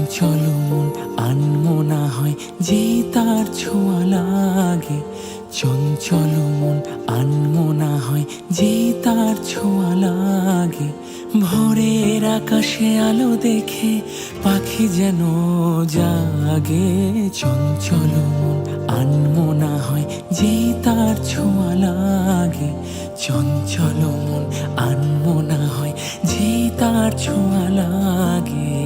চঞ্চল মন আনমনা হয় যেই তার ছোঁয়া লাগে। চঞ্চল মন আনমনা হয় যেই তার ছোঁয়া লাগে। ভোরের আকাশে আলো দেখে পাখি যেন জাগে। চঞ্চল মন আনমনা হয় যেই তার ছোঁয়া লাগে। চঞ্চল মন আনমনা হয় যেই তার ছোঁয়া লাগে।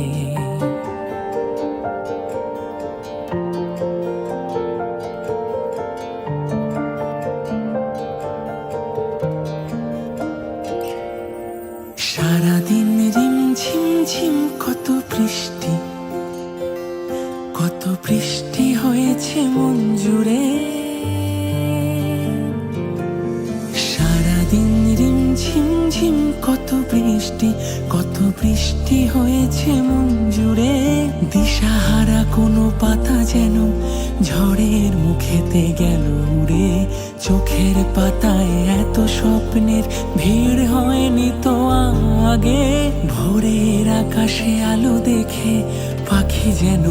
সারাদিন রিমঝিম ঝিম কত বৃষ্টি, কত বৃষ্টি হয়েছে মন জুড়ে। সারাদিন রিমঝিম ঝিম কত বৃষ্টি, কত বৃষ্টি হয়েছে মন জুড়ে। দিশাহারা কোনো পাতা যেন ঝড়ের মুখেতে গেল উড়ে। চোখের পাতায় এত স্বপ্নের ভিড় হয়নি তো আগে। ভোরের আকাশে আলো দেখে পাখি যেন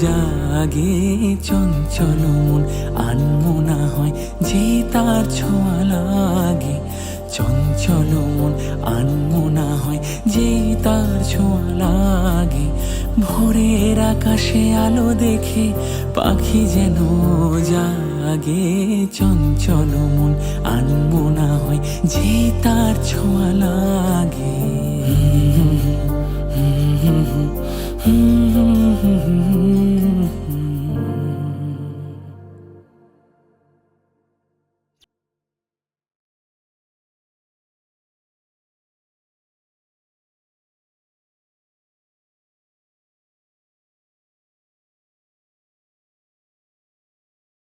জাগে। চঞ্চল মন আনমনা হয় যে তার ছোঁয়া লাগে। চঞ্চল মন আনমনা হয় যে তার ছোঁয়া লাগে। ভোরের আকাশে আলো দেখে পাখি যেন জাগে। চঞ্চল মন আনমনা হয় যে তার ছোঁয়া লাগে। হুম হুম হুম হুম হুম হুম হুম হুম হুম।